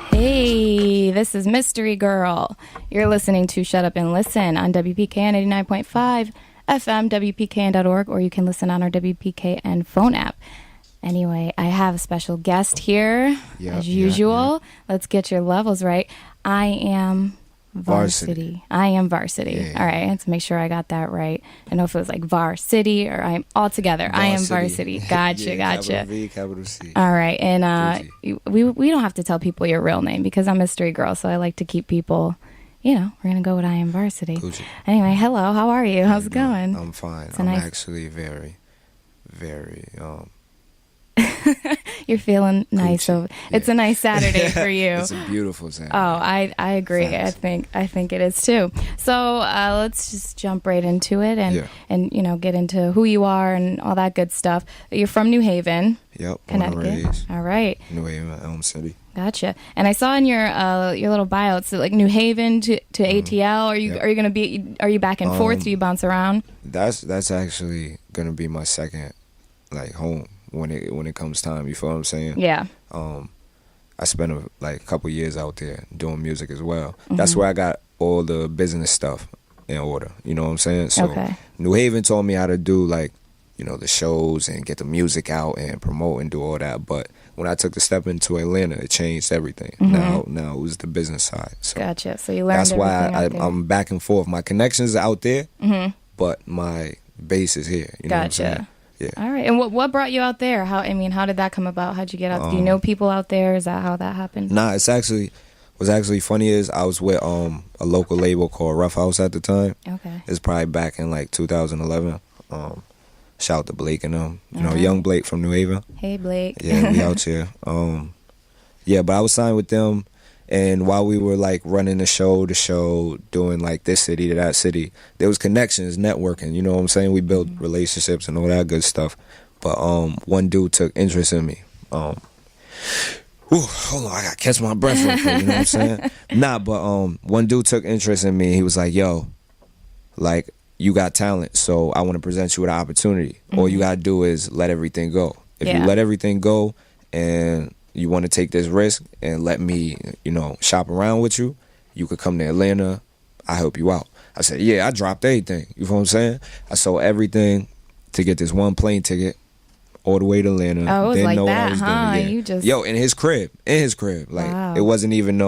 Hey, this is Mystery Girl. You're listening to Shut Up and Listen on WPKN 89.5 FM, WPKN.org, or you can listen on our WPKN phone app. Anyway, I have a special guest here, as usual. Let's get your levels right. I am Varsity. I am Varsity. Yeah. All right, I had to make sure I got that right. I know if it was like VarCity or I am all together. I am VarCity. Gotcha, gotcha. Capital V, capital C. All right, and we don't have to tell people your real name because I'm Mystery Girl, so I like to keep people, we're going to go with I am VarCity. Gucci. Anyway, hello, how are you? How's it going? I'm fine. I'm actually very, very, You're feeling nice. So it's a nice Saturday for you. It's a beautiful Saturday. Oh, I agree. Thanks. I think it is too. So let's just jump right into it and get into who you are and all that good stuff. You're from New Haven, Connecticut. All right. New Haven, Elm City. Gotcha. And I saw in your little bio, it's like New Haven to ATL. Are you gonna be? Are you back and forth? Do you bounce around? That's actually gonna be my second home. When it comes time, you feel what I'm saying? Yeah. I spent a couple years out there doing music as well. Mm-hmm. That's where I got all the business stuff in order. You know what I'm saying? So New Haven taught me how to do the shows and get the music out and promote and do all that. But when I took the step into Atlanta, it changed everything. Mm-hmm. Now it was the business side. So gotcha. So you learned. That's why I'm back and forth. My connections are out there, but my base is here. You know what I'm saying? Yeah. All right. And what brought you out there? How did that come about? How'd you get out? Do you know people out there? Is that how that happened? Nah, what's actually funny is I was with a local label called Rough House at the time. Okay. It's probably back in 2011. Shout out to Blake and them. Young Blake from New Haven. Hey Blake. Yeah, we out here. But I was signed with them. And while we were running the show, doing this city to that city, there was connections, networking. You know what I'm saying? We built relationships and all that good stuff. But one dude took interest in me. Hold on, I gotta catch my breath real quick. You know what I'm saying? One dude took interest in me. He was like, "Yo, you got talent, so I want to present you with an opportunity. All you gotta do is let everything go. If you let everything go and you want to take this risk and let me, shop around with you, you could come to Atlanta. I'll help you out." I said, yeah, I dropped everything. You know what I'm saying? I sold everything to get this one plane ticket all the way to Atlanta. Oh, it was Didn't know that, what I was huh? doing. Yeah. You just... in his crib. Wow. It wasn't even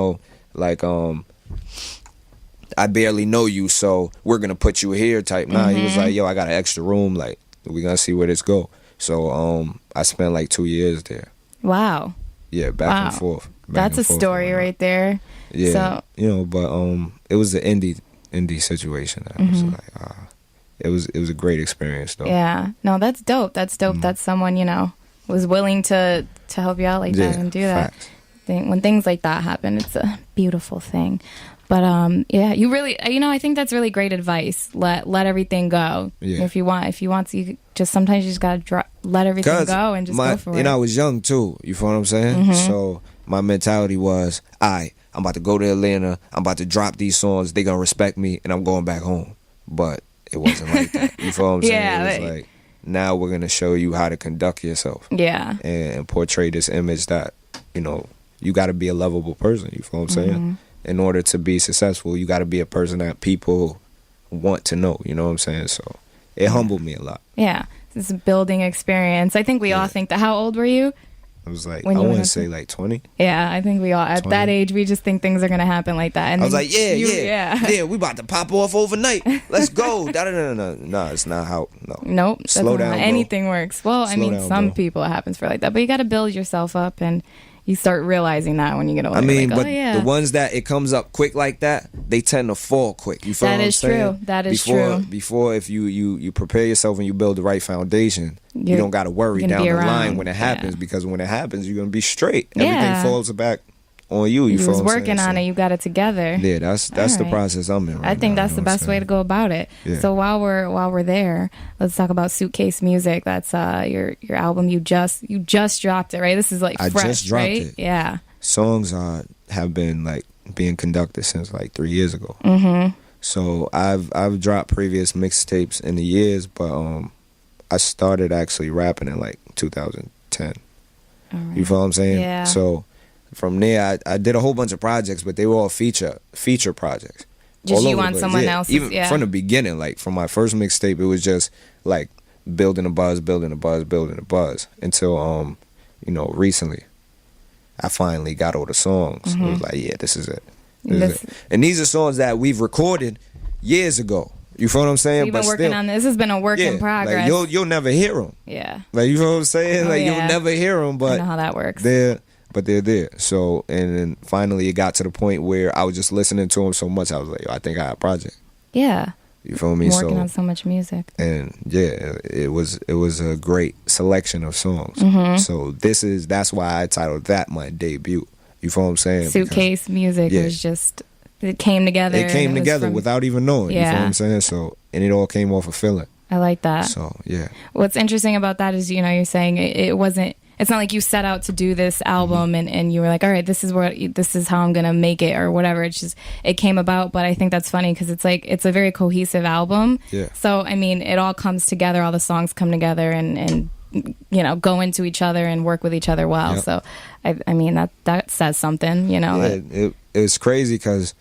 I barely know you, so we're going to put you here type. Nah, he was like, yo, I got an extra room. We're going to see where this go. So I spent 2 years there. Wow. Yeah, back and forth. That's a story right there. Yeah, but it was an indie situation. I was it was a great experience though. Yeah, no, that's dope. That's dope. That's someone was willing to help you out like that and do that. When things like that happen, it's a beautiful thing. But you really, I think that's really great advice. Let everything go. Yeah. If you want to, you just sometimes you just gotta let everything go and just go for it. I was young too. You feel what I'm saying? Mm-hmm. So my mentality was, I'm about to go to Atlanta. I'm about to drop these songs. They gonna respect me, and I'm going back home. But it wasn't like that. You feel what I'm saying? Yeah, it was now we're gonna show you how to conduct yourself. Yeah. And portray this image that you got to be a lovable person. You feel what I'm saying? In order to be successful, you got to be a person that people want to know. You know what I'm saying? So it humbled me a lot. Yeah, it's a building experience. I think we all think that. How old were you? I was I want to say 20. Yeah, I think we all, at 20. that age, we just think things are going to happen like that. And I was like, yeah, we about to pop off overnight. Let's go. No, it's not how, no. Nope. Slow down, bro. Anything works. Well, Some people it happens for like that. But you got to build yourself up and you start realizing that when you get older. The ones that it comes up quick like that, they tend to fall quick. You feel what I'm saying? That is true. Before, if you prepare yourself and you build the right foundation, you don't got to worry down the line when it happens, because when it happens, you're going to be straight. Everything falls back on you. You was working on it. You got it together. Yeah, that's the process I'm in right now. I think that's the best way to go about it. Yeah. So while we're there, let's talk about Suitcase Music. That's your album. You just dropped it, right? This is fresh, I just dropped it. Yeah. Songs have been being conducted since 3 years ago. Mm-hmm. So I've dropped previous mixtapes in the years, but I started actually rapping in 2010. Right. You feel what I'm saying? Yeah. So from there, I did a whole bunch of projects, but they were all feature projects. Just all you over the on place. someone else's, Even from the beginning, like from my first mixtape, it was just like building a buzz until recently I finally got all the songs. It was like, yeah, this is it. This is it. And these are songs that we've recorded years ago. You feel what I'm saying? You've been working on this. This has been a work in progress. Like you'll never hear them. Yeah. Like, you know what I'm saying? You'll never hear them, but I know how that works. They're there. So, and then finally it got to the point where I was just listening to them so much, I was like, I think I have a project. Yeah. You feel me? I'm working on so much music. And yeah, it was a great selection of songs. So that's why I titled that my debut. You feel what I'm saying? Suitcase music was just, it came together. It came together without even knowing. Yeah. You feel what I'm saying? So, and it all came off of feeling. I like that. So, yeah. What's interesting about that is, you're saying it's not like you set out to do this album and you were like, all right, this is how I'm going to make it or whatever. It's just, it came about. But I think that's funny because it's like, it's a very cohesive album. Yeah. So, I mean, it all comes together. All the songs come together and go into each other and work with each other well. Yep. So, I mean, that says something, Yeah, it's crazy because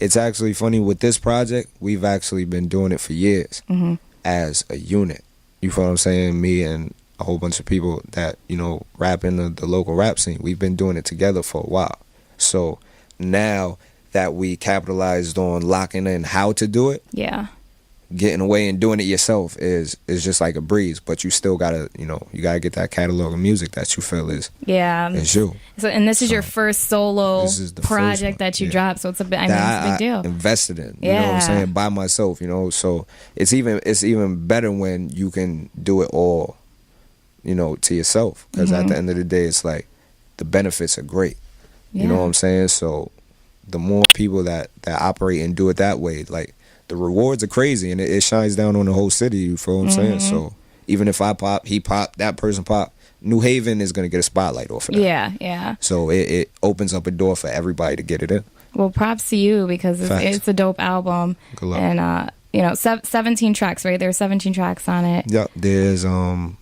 it's actually funny with this project. We've actually been doing it for years as a unit. You feel what I'm saying? Me and a whole bunch of people that, rap in the local rap scene. We've been doing it together for a while. So now that we capitalized on locking in how to do it, getting away and doing it yourself is just like a breeze. But you still gotta, you gotta get that catalog of music that you feel is you. So, and this is your first solo project that you dropped. So it's a big deal. I invested in, you know what I'm saying, by myself. So it's even better when you can do it all, to yourself. Because at the end of the day, it's like the benefits are great. You know what I'm saying? So the more people that operate and do it that way, like, the rewards are crazy, and it shines down on the whole city. You feel what I'm saying? So even if I pop, he pop, that person pop, New Haven is gonna get a spotlight off of that. Yeah. So it opens up a door for everybody to get it in. Well, props to you because it's a dope album. Good luck. And 17 tracks, right? There are 17 tracks on it. Yep. There's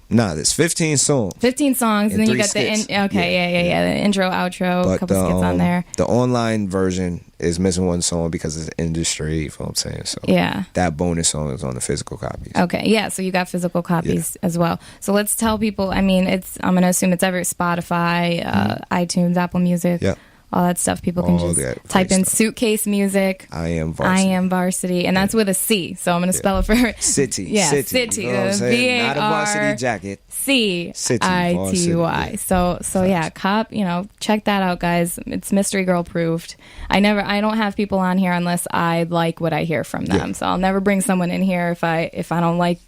there's 15 songs. 15 songs, and then you got skits. The intro, outro, but a couple skits on there. The online version is missing one song because it's industry. You know what I'm saying? So that bonus song is on the physical copies. Okay, yeah. So you got physical copies as well. So let's tell people. I mean, I'm gonna assume it's Spotify, iTunes, Apple Music. Yep. All that stuff. People can just type in Suitcase Music. IamVarCity. And that's with a C. So I'm going to spell it for City. Yeah, City. You know what I'm saying? Not a varsity jacket. CITY. So yeah, check that out, guys. It's Mystery Girl proved. I don't have people on here unless I like what I hear from them. So I'll never bring someone in here if I don't like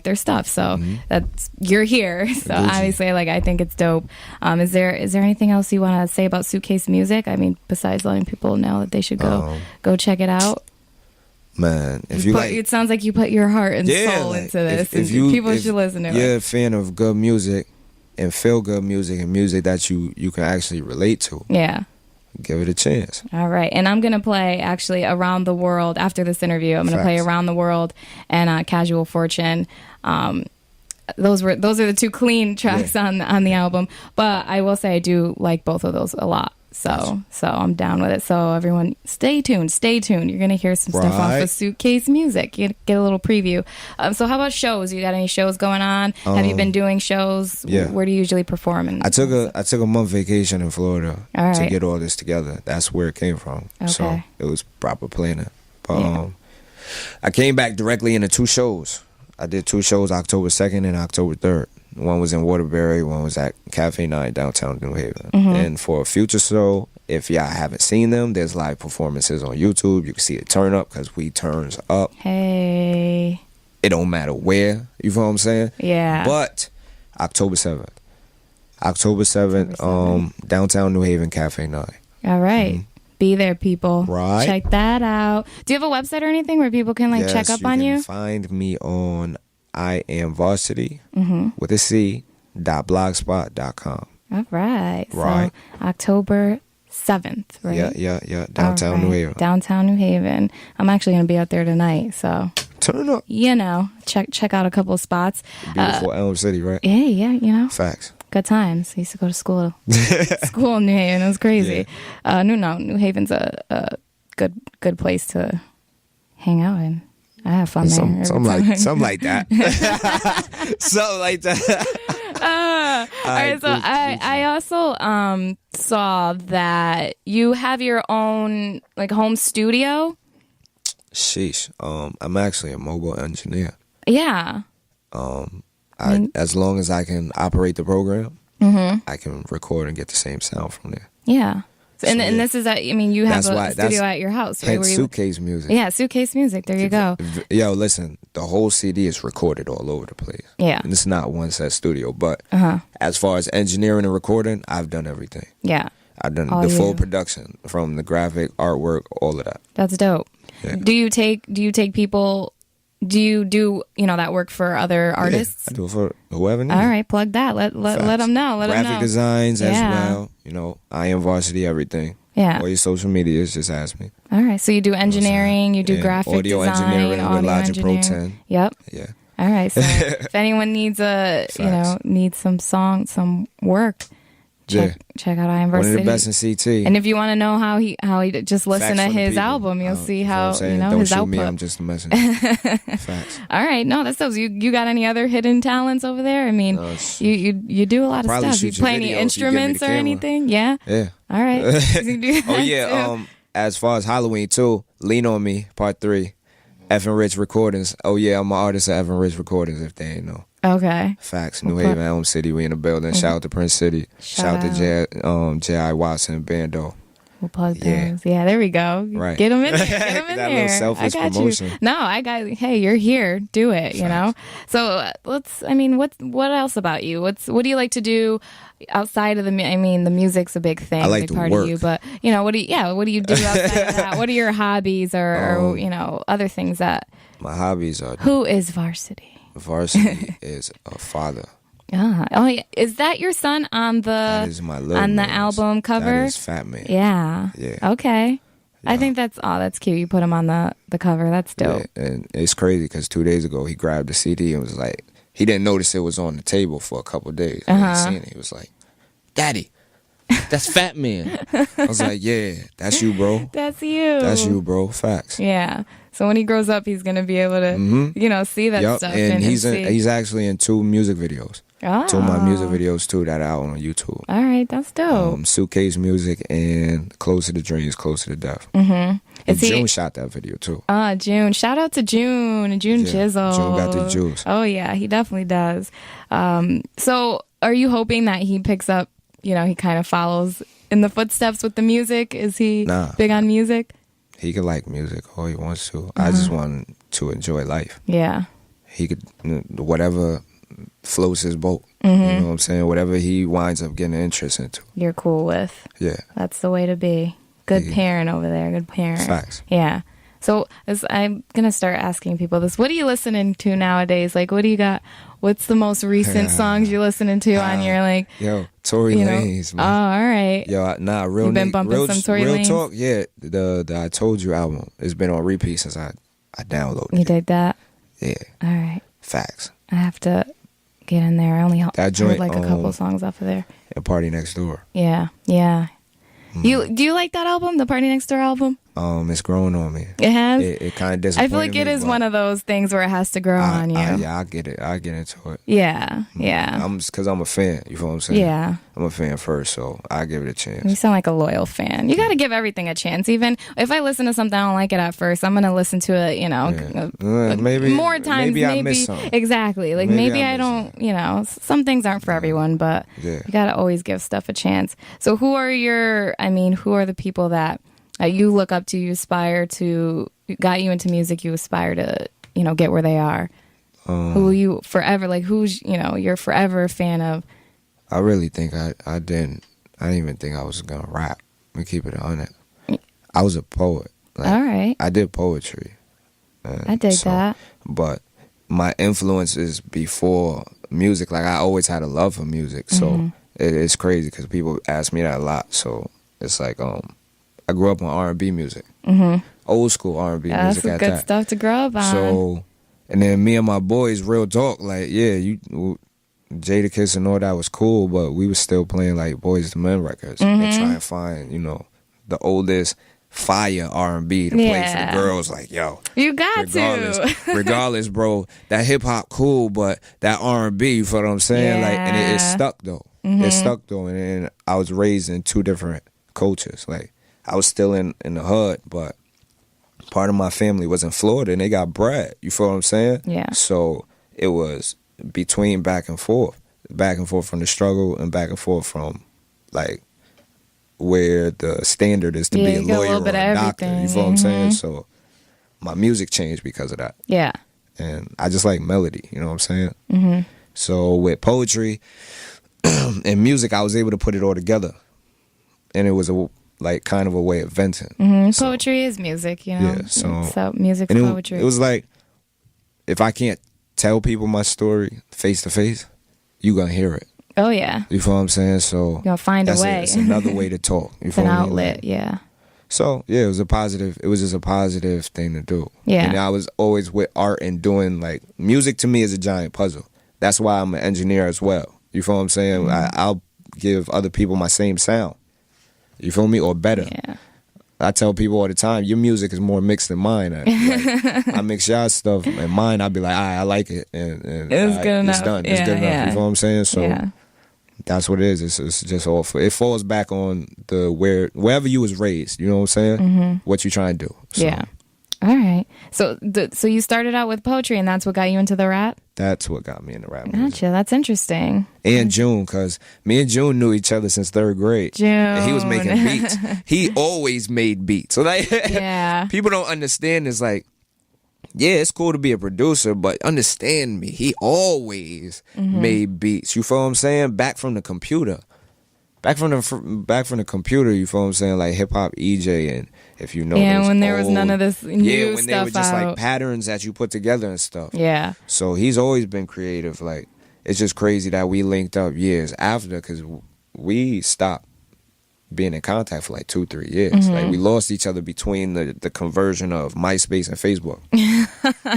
their stuff. So you're here. So obviously I think it's dope. Is there anything else you want to say about Suitcase Music? I mean, besides letting people know that they should go check it out. Man, it sounds like you put your heart and soul into this. People should listen to it. If you're a fan of good music and feel good music and music that you can actually relate to, give it a chance. All right, and I'm gonna play actually Around the World after this interview. I'm gonna play Around the World and Casual Fortune. Those are the two clean tracks on the album, but I will say I do like both of those a lot. So I'm down with it. So everyone, stay tuned. You're gonna hear some stuff off of Suitcase Music. You get a little preview. So how about shows? You got any shows going on? Have you been doing shows? Where do you usually perform? I took a month vacation in Florida to get all this together. That's where it came from. Okay. So it was proper planning. But I came back directly into 2 shows. I did 2 shows, October 2nd and October 3rd. One was in Waterbury, one was at Cafe 9 downtown New Haven. And for a future show, if y'all haven't seen them, there's live performances on YouTube. You can see the turn up because we turns up. Hey. It don't matter where, you feel what I'm saying? Yeah. But October 7th, downtown New Haven, Cafe 9. All right. Be there, people. Right. Check that out. Do you have a website or anything where people can check up on you? You can find me on IamVarCity with a C.blogspot.com. All right. So October 7th, right? Yeah. Downtown New Haven. Downtown New Haven. I'm actually going to be out there tonight, so turn up. Check out a couple of spots. Beautiful Elm City, right? Yeah. Facts. Good times. I used to go to school in New Haven. It was crazy. New Haven's a good place to hang out in. I have fun there. Something like that. Something like that. All right, so I also saw that you have your own like home studio. Sheesh. I'm actually a mobile engineer. Yeah. As long as I can operate the program, I can record and get the same sound from there. Yeah. And this is you have a studio at your house, right? Suitcase music. Yeah, Suitcase Music. There you go. Yo, listen, the whole CD is recorded all over the place. Yeah. And it's not one set studio, but as far as engineering and recording, I've done everything. Yeah. I've done the full production, from the graphic, artwork, all of that. That's dope. Yeah. Do you take people? Do you do that work for other artists? Yeah, I do it for whoever needs. All right, plug that. Let them know. Graphic designs as well. IamVarCity, everything. Yeah. All your social medias, just ask me. All right, so you do engineering, you do graphic audio design, engineering with Logic Pro 10. Yep. Yeah. All right, so if anyone needs needs some work, check out IamVarCity. One of the best in CT. And if you want to know how he just listen to his album, you'll see how don't his shoot output. Me, I'm just a messenger. Facts. All right, no, that's dope. You got any other hidden talents over there? I mean, you do a lot of stuff. You play any instruments or anything? Yeah. Yeah. All right. As far as Halloween too, Lean on Me Part 3, Evan Rich Recordings. Oh yeah, I'm an artist at Evan Rich Recordings. If they ain't know. Okay. Facts. New Haven, Elm City, we in the building. Shout out to Prince City. Shout out to J.I. Watson, Bando. We'll plug those. Yeah, there we go. Right. Get them in there. Get them in that there. Little selfish promotion. You. No, hey, you're here. Do it, you know? So what else about you? What do you like to do outside of the music's a big thing, I like big to part work. of you, but what do you do outside of that? What are your hobbies or other things that... My hobbies are... Who is Varsity? Varsity is a father. Oh, yeah. Is that your son on the album cover? That is Fat Man. Yeah. Okay. Yeah. I think that's cute. You put him on the cover. That's dope. Yeah, and it's crazy because 2 days ago he grabbed the CD and was like, he didn't notice it was on the table for a couple of days. He hadn't seen it. He was like, "Daddy, that's Fat Man." I was like, "Yeah, that's you, bro. That's you. That's you, bro. Facts." Yeah. So when he grows up, he's gonna be able to, see that stuff. And he's actually in 2 music videos. Oh. 2 of my music videos too that are out on YouTube. All right, that's dope. Suitcase Music and Closer to Dreams, Closer to Death. Mm-hmm. And June shot that video too. June. Shout out to June. June Jizzle. June got the juice. Oh yeah, he definitely does. So are you hoping that he picks up? He kind of follows in the footsteps with the music. Is he big on music? He could like music all he wants to. I just want him to enjoy life. Yeah. He could, whatever floats his boat. You know what I'm saying? Whatever he winds up getting interest into. You're cool with. Yeah. That's the way to be. Good parent over there. Good parent. Facts. Yeah. So I'm going to start asking people this. What are you listening to nowadays? Like, what do you got? What's the most recent songs you're listening to on your, like... Yo, Tory Lanez, man. Oh, all right. Yo, real... You've been bumping some Tory Lanez? Real talk, yeah. The I Told You album has been on repeat since I downloaded it. You did that? Yeah. All right. Facts. I have to get in there. I only heard like a couple songs off of there. And Party Next Door. Yeah. Do you like that album, the Party Next Door album? It's growing on me. It has? It kind of disappointed I feel like it is one of those things where it has to grow on you. I get it. I get into it. Yeah. Because I'm a fan. You feel what I'm saying? Yeah. I'm a fan first, so I give it a chance. You sound like a loyal fan. You got to give everything a chance. Even if I listen to something I don't like it at first, I'm going to listen to it, maybe more times. Maybe I miss something. Exactly. Like maybe I don't, some things aren't for everyone, but you got to always give stuff a chance. So who are the people that you look up to, you aspire to, got you into music, you aspire to, get where they are? Who you forever, like who's, you're forever a fan of? I really think I didn't even think I was going to rap. Let me keep it 100. I was a poet. Like, all right. I did poetry. I dig that. But my influences before music, like I always had a love for music. So it's crazy because people ask me that a lot. So it's like, I grew up on R&B music, old school R&B music. That's good stuff to grow up on. So, and then me and my boys, real talk, like, Jadakiss and all that was cool, but we was still playing like Boys II Men records and trying to find, you know, the oldest fire R&B to play for the girls. Like, yo, you got regardless, bro, that hip hop cool, but that R&B, you feel what I'm saying? Like, and it stuck though. It stuck though, and I was raised in two different cultures. Like, I was still in the hood, but part of my family was in Florida, and they got bread. You feel what I'm saying? Yeah. So it was between back and forth from the struggle and back and forth from like where the standard is to be a lawyer or a doctor. You feel what I'm saying? So my music changed because of that. Yeah. And I just like melody. You know what I'm saying? So with poetry and music, I was able to put it all together, and it was a like kind of a way of venting. So, poetry is music, you know. Yeah. So music's poetry. It was like, if I can't tell people my story face to face, you gonna hear it. Oh yeah. You feel what I'm saying? So you're gonna find a way. It's another way to talk. You it's feel an what I mean? outlet. Like, yeah. So yeah, it was just a positive thing to do. Yeah. And I was always with art and doing like music. To me is a giant puzzle. That's why I'm an engineer as well. You feel what I'm saying? I'll give other people my same sound. You feel me? Or better. Yeah. I tell people all the time, your music is more mixed than mine. Like, I mix y'all stuff, and mine, I'll be like, I like it. And it's good enough. It's done. It's good enough. Yeah. You feel what I'm saying? So that's what it is. It's just all, it falls back on wherever you was raised. You know what I'm saying? What you trying to do. So. Yeah. All right. So you started out with poetry, and that's what got you into the rap? That's what got me into rap music. Gotcha. That's interesting. And June, because me and June knew each other since 3rd grade. June. And he was making beats. He always made beats. So like, people don't understand this. Like, yeah, it's cool to be a producer, but understand me. He always made beats. You feel what I'm saying? Back from the computer. Back from the computer, you feel what I'm saying? Like hip-hop EJ, and if you know when there was none of this new when stuff they were just out. like patterns that you put together and stuff. Yeah. So he's always been creative. Like, it's just crazy that we linked up years after, because we stopped being in contact for like 2-3 years. Like, we lost each other between the conversion of MySpace and Facebook.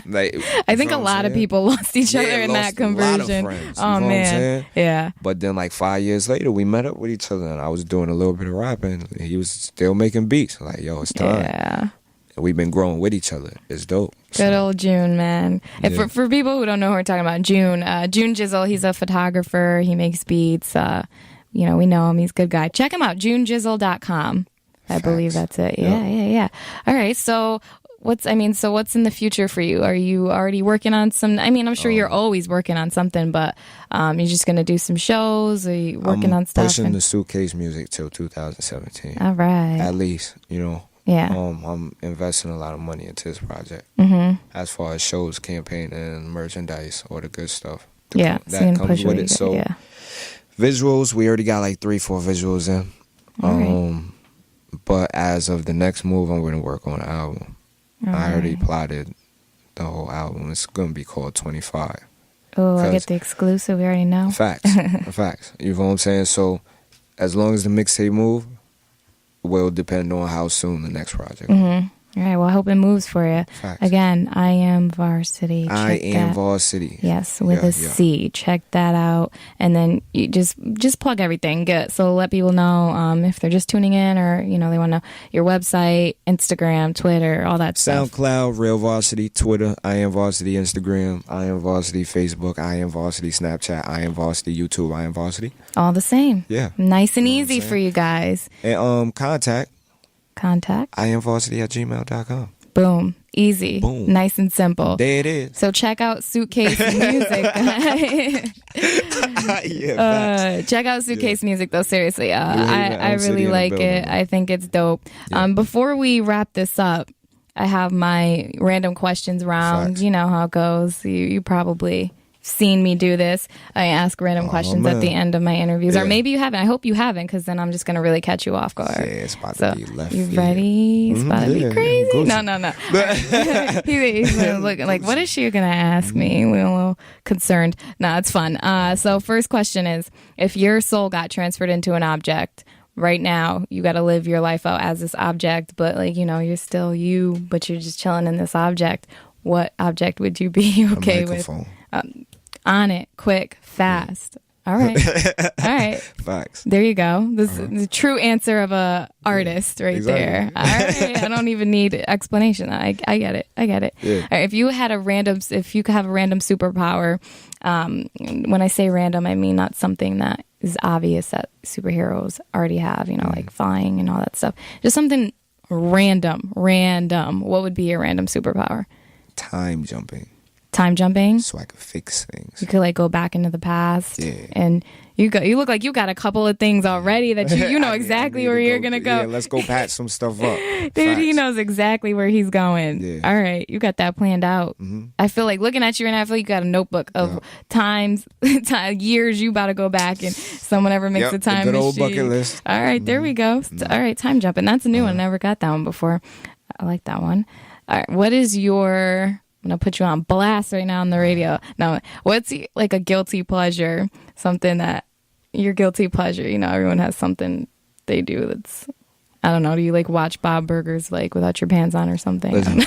Like, I think a lot of people lost each other in that conversion. A lot of friends, oh man, yeah. But then like 5 years later, we met up with each other, and I was doing a little bit of rapping. He was still making beats. Like, yo, it's time. Yeah. And we've been growing with each other. It's dope. Good old June, man. And for people who don't know who we're talking about, June Jizzle, he's a photographer. He makes beats. You know, we know him. He's a good guy. Check him out, junejizzle.com. I believe that's it. Yeah. All right. So what's in the future for you? Are you already working on some? I mean, I'm sure you're always working on something, but you're just going to do some shows? Are you working on stuff? Pushing the Suitcase music till 2017. All right. At least, you know. Yeah. I'm investing a lot of money into this project. As far as shows, campaign, and merchandise, all the good stuff. That comes with it. So. Yeah. Visuals, we already got like 3-4 visuals in. Right. But as of the next move, I'm going to work on an album. I already plotted the whole album. It's going to be called 25. Oh, I get the exclusive. We already know. Facts. You know what I'm saying? So as long as the mixtape move, will depend on how soon the next project. All right, well, I hope it moves for you. Facts. Again, IamVarCity. IamVarCity. Yes, with a C. Check that out. And then you just plug everything. So let people know if they're just tuning in, or, you know, they want to know your website, Instagram, Twitter, all that stuff. SoundCloud, Real Varsity, Twitter, IamVarCity, Instagram, IamVarCity, Facebook, IamVarCity, Snapchat, IamVarCity, YouTube, IamVarCity. All the same. Yeah. Nice and easy for you guys. And contact IamVarCity@gmail.com. Boom. Easy. Boom. Nice and simple. There it is. So check out Suitcase Music. Check out Suitcase Music, though. Seriously. I really like it. I think it's dope. Yeah. Before we wrap this up, I have my random questions round. Facts. You know how it goes. You probably seen me do this. I ask random questions at the end of my interviews, or maybe you haven't. I hope you haven't, because then I'm just going to really catch you off guard. Yeah, it's about to be left. You ready? It's about to be crazy. No. He's looking like, what is she going to ask me? We're a little concerned. No, it's fun. So first question is, if your soul got transferred into an object right now, you got to live your life out as this object, but like, you know, you're still you, but you're just chilling in this object. What object would you be okay with? On it, quick, fast. All right. All right. Facts. There you go. This is the true answer of a artist right there. All right. I don't even need explanation. I get it. I get it. Yeah. All right. If you could have a random superpower, when I say random, I mean not something that is obvious that superheroes already have, like flying and all that stuff. Just something random. What would be your random superpower? Time jumping. Time jumping? So I could fix things. You could like go back into the past. Yeah. And you look like you got a couple of things already that you know exactly where you're gonna go. Yeah, let's go patch some stuff up. Dude, Facts. he knows exactly where he's going. Yeah. All right, you got that planned out. Mm-hmm. I feel like looking at you right now, I feel like you got a notebook of years you about to go back and someone ever makes a time good machine. old bucket list. All right, there we go. All right, time jumping. That's a new one. I never got that one before. I like that one. All right, what is your... I'm going to put you on blast right now on the radio. Now, what's like a guilty pleasure? Something that your guilty pleasure, everyone has something they do that's, I don't know. Do you like watch Bob Burgers like without your pants on or something? Listen,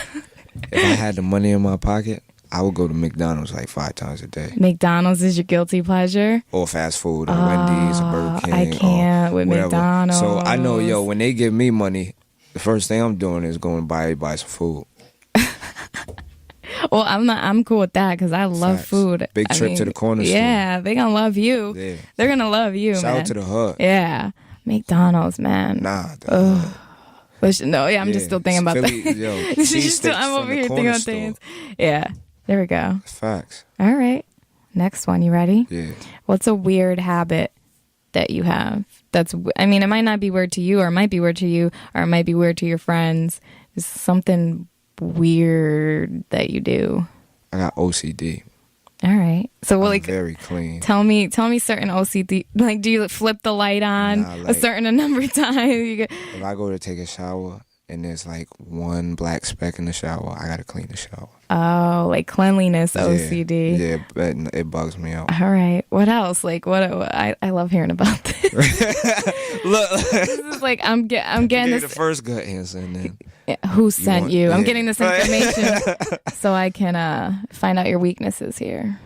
if I had the money in my pocket, I would go to McDonald's like 5 times a day. McDonald's is your guilty pleasure? Or fast food, or Wendy's, or Burger King. I can't with whatever. McDonald's. So I know, when they give me money, the first thing I'm doing is going to buy some food. Well, I'm cool with that because I love Facts. food. Big trip to the corner store. Yeah, they gonna love you. Yeah. They're gonna love you, Shout man. out to the hood. Yeah, McDonald's, man. Nah. I'm just still thinking about Philly, that. yo, I'm over here thinking about things. Yeah, there we go. Facts. All right, next one. You ready? Yeah. What's a weird habit that you have? It might not be weird to you, or it might be weird to you, or it might be weird to your friends. Is something weird that you do? I got OCD. All right. So I'm very clean. Tell me certain OCD. Like, do you flip the light on a certain number of times? If I go to take a shower and there's like one black speck in the shower, I gotta clean the shower. Oh, like cleanliness OCD. Yeah, but it bugs me out. All right. What else? Like, what? I love hearing about this. Look, this is like I'm getting this. The first good answer, and then who sent you? I'm yeah. getting this information so I can find out your weaknesses here.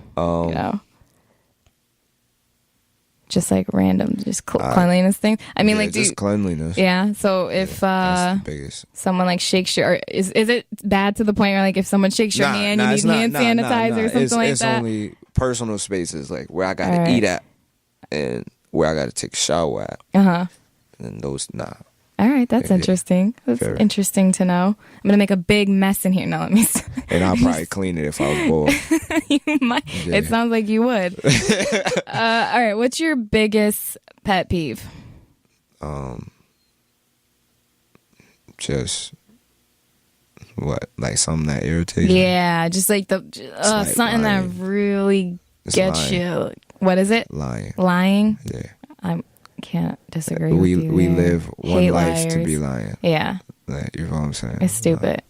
Just like random, just cleanliness things. I mean, like just cleanliness. Yeah. So if that's the biggest. Someone like shakes your, is it bad to the point where like if someone shakes your hand, you need hand sanitizer or something like that? It's only personal spaces, like where I gotta eat at and where I gotta take a shower at. And those, All right, that's interesting. That's interesting to know. I'm gonna make a big mess in here. No, let me. And I'll probably clean it if I was bored. You might. Yeah. It sounds like you would. All right, what's your biggest pet peeve? Just what, like something that irritates you? Yeah, just like something lying. That really gets you. What is it? Lying. Yeah. I can't disagree with you. We live one Hate life liars. to be lying. Yeah. Like, you know what I'm saying? It's stupid.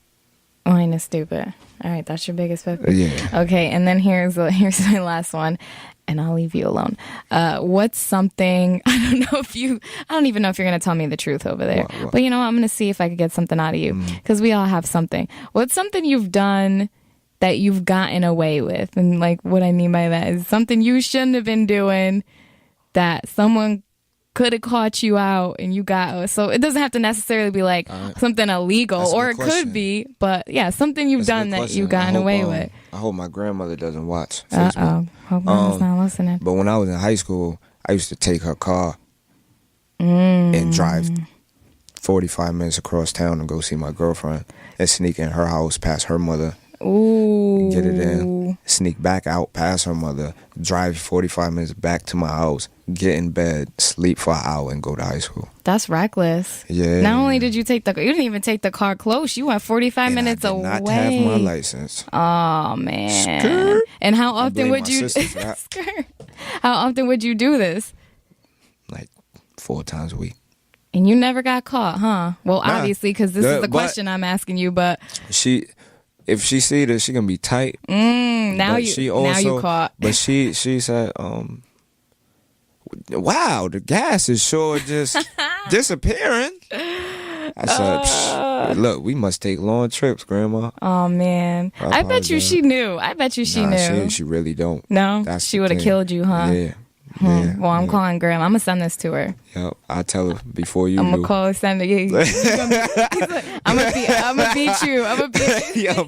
Lying is stupid. All right, that's your biggest pet peeve. Yeah. Okay, and then here's my last one, and I'll leave you alone. What's something, I don't even know if you're going to tell me the truth over there. What? But I'm going to see if I could get something out of you, because we all have something. What's something you've done that you've gotten away with? And like what I mean by that is something you shouldn't have been doing that someone could have caught you out and you got. So it doesn't have to necessarily be like something illegal, or it could be, but yeah, something you've done that you've gotten away with. I hope my grandmother doesn't watch Facebook. Hope grandma's not listening. But when I was in high school, I used to take her car and drive 45 minutes across town and go see my girlfriend and sneak in her house past her mother. Ooh. Get it in, sneak back out past her mother, drive 45 minutes back to my house, get in bed, sleep for an hour, and go to high school. That's reckless. Yeah. Not only did you you didn't even take the car close. You went 45 minutes away. I did not have my license. Oh man. Skirt. And how often would you? How often would you do this? Like 4 times a week. And you never got caught, huh? Well, obviously, because this is the question I'm asking you. But if she see this, she gonna be tight. Now you caught. But she said, wow, the gas is sure just disappearing. I said, Look, we must take long trips, Grandma. Oh man, I bet you she knew. She knew. She really don't. No, That's she would have killed you, huh? Yeah. Yeah, well, I'm calling Grandma. I'm gonna send this to her. Yep, I tell her before you. I'm gonna call her, send it. Yeah, I'm gonna beat you. Yeah,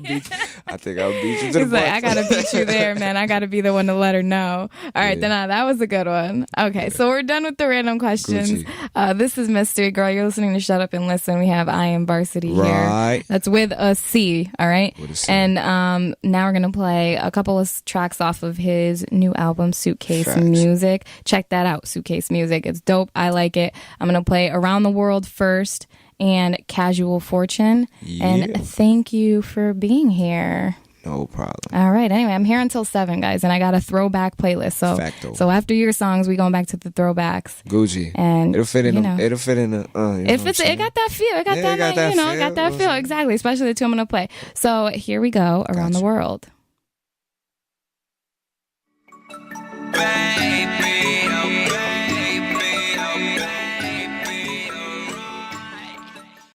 I think I'll beat you. He's like, I gotta beat you there, man. I gotta be the one to let her know. All right, then that was a good one. Okay, so we're done with the random questions. This is Mystery Girl. You're listening to Shut Up and Listen. We have IamVarCity here. That's with a C. All right, with a C. And now we're gonna play a couple of tracks off of his new album, Suitcase Music. Check that out, Suitcase Music. It's dope. I like it. I'm going to play Around the World first and Casual Fortune. Yeah. And thank you for being here. No problem. All right. Anyway, I'm here until 7, guys, and I got a throwback playlist. So after your songs, we going back to the throwbacks. Gucci. And it'll fit in. It'll fit in. It got that feel. It got that feel. Exactly. Especially the two I'm going to play. So here we go. Around the World. Bang.